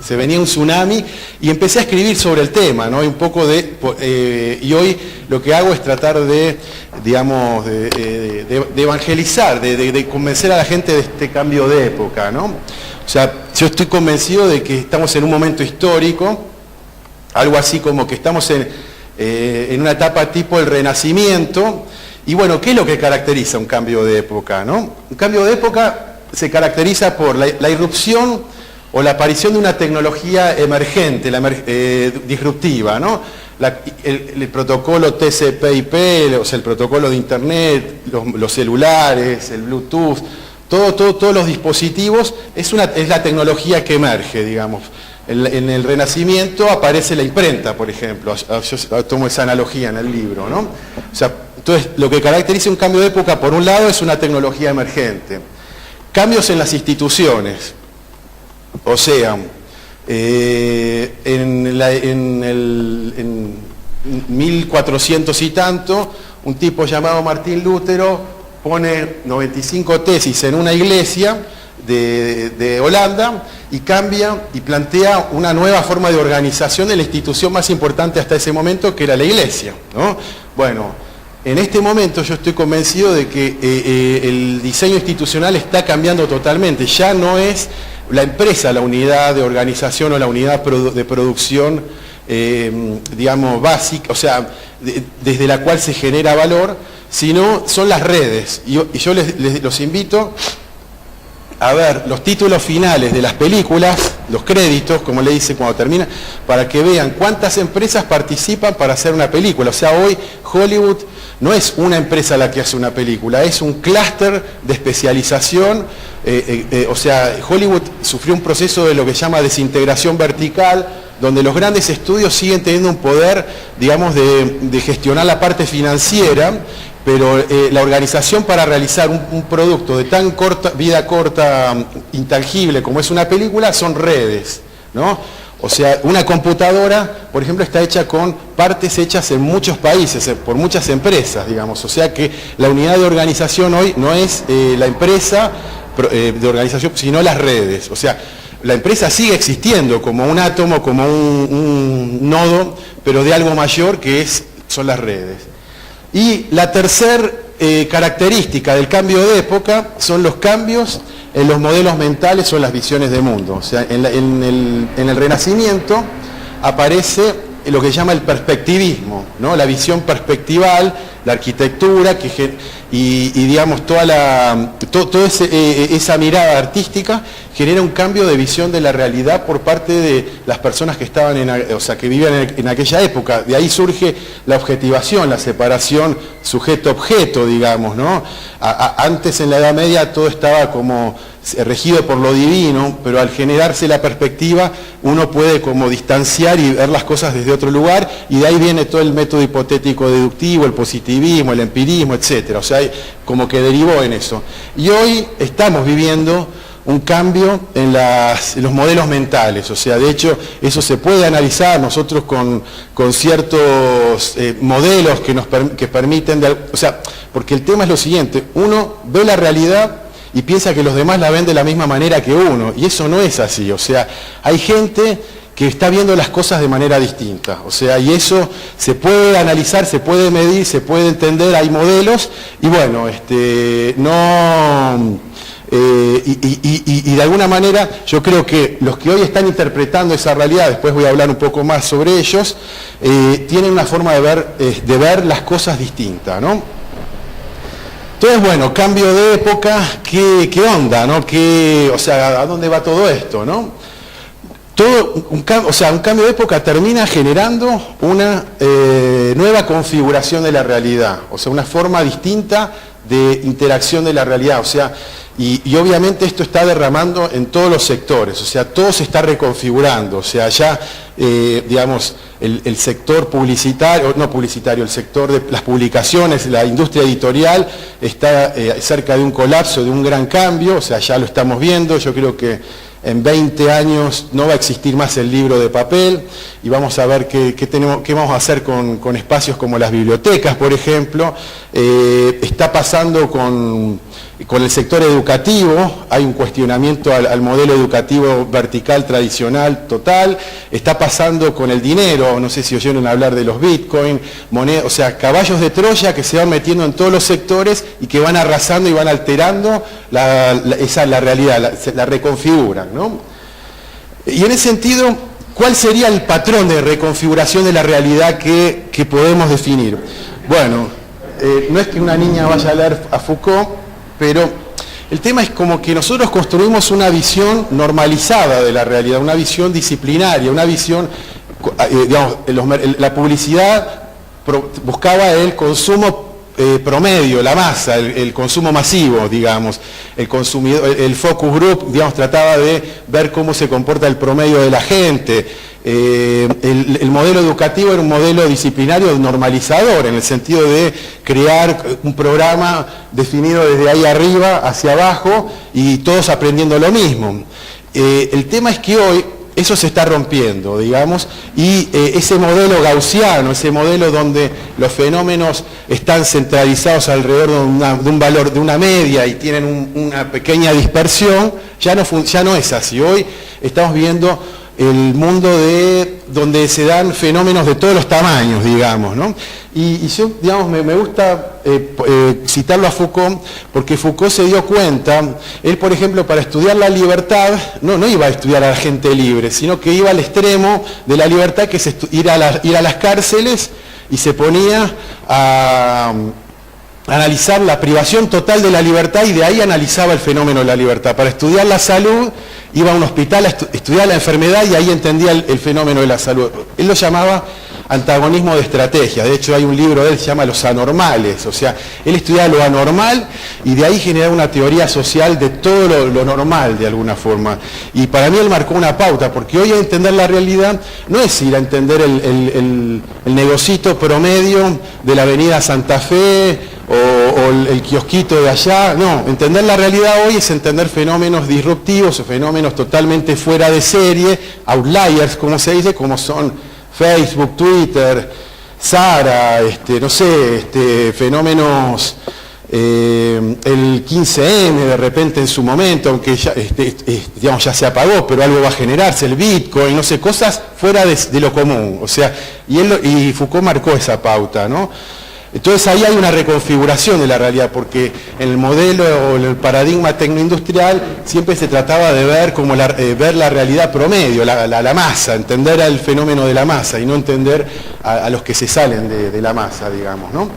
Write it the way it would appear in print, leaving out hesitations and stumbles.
Se venía un tsunami y empecé a escribir sobre el tema, ¿no? Y un poco y hoy lo que hago es tratar de, digamos, de evangelizar, de convencer a la gente de este cambio de época, ¿no? O sea, yo estoy convencido de que estamos en un momento histórico, algo así como que estamos en una etapa tipo el Renacimiento. Y bueno, ¿qué es lo que caracteriza un cambio de época, ¿no? Un cambio de época se caracteriza por la irrupción o la aparición de una tecnología emergente, disruptiva, ¿no? El protocolo TCP/IP, o sea, el protocolo de Internet, los celulares, el Bluetooth, todos los dispositivos, es la tecnología que emerge, digamos. En el Renacimiento aparece la imprenta, por ejemplo, yo tomo esa analogía en el libro, ¿no? O sea, entonces, lo que caracteriza un cambio de época, por un lado, es una tecnología emergente. Cambios en las instituciones. O sea, en 1400 y tanto, un tipo llamado Martín Lutero pone 95 tesis en una iglesia de Holanda y cambia y plantea una nueva forma de organización de la institución más importante hasta ese momento, que era la iglesia, ¿no? Bueno, en este momento yo estoy convencido de que el diseño institucional está cambiando totalmente. Ya no es la empresa la unidad de organización o la unidad de producción, digamos, básica, o sea, desde la cual se genera valor, sino son las redes. Y yo los invito a ver los títulos finales de las películas, los créditos, como le dice cuando termina, para que vean cuántas empresas participan para hacer una película. O sea, hoy Hollywood no es una empresa la que hace una película, es un clúster de especialización. O sea, Hollywood sufrió un proceso de lo que se llama desintegración vertical, donde los grandes estudios siguen teniendo un poder, digamos, de gestionar la parte financiera, pero la organización para realizar un producto de tan vida corta, intangible como es una película, son redes, ¿no? O sea, una computadora, por ejemplo, está hecha con partes hechas en muchos países, por muchas empresas, digamos. O sea que la unidad de organización hoy no es la empresa de organización, sino las redes. O sea, la empresa sigue existiendo como un átomo, como un nodo, pero de algo mayor que son las redes. Y la tercera característica del cambio de época son los cambios en los modelos mentales o en las visiones de mundo. O sea, en el Renacimiento aparece lo que se llama el perspectivismo, ¿no? La visión perspectival, la arquitectura y digamos toda esa mirada artística genera un cambio de visión de la realidad por parte de las personas que estaban que vivían en aquella época. De ahí surge la objetivación, la separación sujeto-objeto, digamos, ¿no? Antes, en la Edad Media, todo estaba como regido por lo divino, pero al generarse la perspectiva uno puede como distanciar y ver las cosas desde otro lugar, y de ahí viene todo el método hipotético deductivo, el positivismo, el empirismo, etc. O sea, como que derivó en eso. Y hoy estamos viviendo un cambio en los modelos mentales. O sea, de hecho, eso se puede analizar nosotros con ciertos modelos que permiten, o sea, porque el tema es lo siguiente: uno ve la realidad y piensa que los demás la ven de la misma manera que uno, y eso no es así. O sea, hay gente que está viendo las cosas de manera distinta. O sea, y eso se puede analizar, se puede medir, se puede entender, hay modelos, y bueno, y de alguna manera yo creo que los que hoy están interpretando esa realidad, después voy a hablar un poco más sobre ellos, tienen una forma de ver las cosas distintas, ¿no? Entonces, bueno, cambio de época, ¿qué onda, no? O sea, ¿a dónde va todo esto, no? Un cambio de época termina generando una nueva configuración de la realidad, o sea, una forma distinta de interacción de la realidad, o sea, y obviamente esto está derramando en todos los sectores, o sea, todo se está reconfigurando, o sea, ya, digamos, el sector publicitario, no publicitario, el sector de las publicaciones, la industria editorial está cerca de un colapso, de un gran cambio, o sea, ya lo estamos viendo. Yo creo que en 20 años no va a existir más el libro de papel y vamos a ver qué vamos a hacer con espacios como las bibliotecas, por ejemplo. Está pasando con el sector educativo, hay un cuestionamiento al modelo educativo vertical tradicional total. Está pasando con el dinero, no sé si oyeron hablar de los bitcoins, monedas, o sea, caballos de Troya que se van metiendo en todos los sectores y que van arrasando y van alterando la realidad, la reconfiguran, ¿no? Y en ese sentido, ¿cuál sería el patrón de reconfiguración de la realidad que podemos definir? Bueno, no es que una niña vaya a leer a Foucault, pero el tema es como que nosotros construimos una visión normalizada de la realidad, una visión disciplinaria, una visión, digamos, la publicidad buscaba el consumo promedio, la masa, el consumo masivo, digamos, el consumidor, el focus group, digamos, trataba de ver cómo se comporta el promedio de la gente. El modelo educativo era un modelo disciplinario normalizador, en el sentido de crear un programa definido desde ahí arriba hacia abajo y todos aprendiendo lo mismo. El tema es que hoy eso se está rompiendo, digamos, y ese modelo gaussiano, ese modelo donde los fenómenos están centralizados alrededor de un valor, de una media y tienen una pequeña dispersión, ya no es así. Hoy estamos viendo el mundo donde se dan fenómenos de todos los tamaños, digamos, ¿no? Y yo, digamos, me gusta citarlo a Foucault, porque Foucault se dio cuenta, él, por ejemplo, para estudiar la libertad, no iba a estudiar a la gente libre, sino que iba al extremo de la libertad, que es ir a las cárceles, y se ponía a analizar la privación total de la libertad, y de ahí analizaba el fenómeno de la libertad. Para estudiar la salud, iba a un hospital a estudiar la enfermedad y ahí entendía el fenómeno de la salud. Él lo llamaba antagonismo de estrategia. De hecho, hay un libro de él que se llama Los Anormales. O sea, él estudiaba lo anormal y de ahí generaba una teoría social de todo lo normal, de alguna forma. Y para mí él marcó una pauta, porque hoy entender la realidad no es ir a entender el negocito promedio de la avenida Santa Fe o el kiosquito de allá. No, entender la realidad hoy es entender fenómenos disruptivos o fenómenos totalmente fuera de serie, outliers, como se dice, como son Facebook, Twitter, Zara, no sé, fenómenos, el 15M de repente en su momento, aunque ya, digamos, ya se apagó, pero algo va a generarse, el Bitcoin, no sé, cosas fuera de lo común. O sea, y Foucault marcó esa pauta, ¿no? Entonces ahí hay una reconfiguración de la realidad, porque en el modelo o en el paradigma tecnoindustrial siempre se trataba de ver ver la realidad promedio, la masa, entender el fenómeno de la masa y no entender a los que se salen de la masa, digamos, ¿no?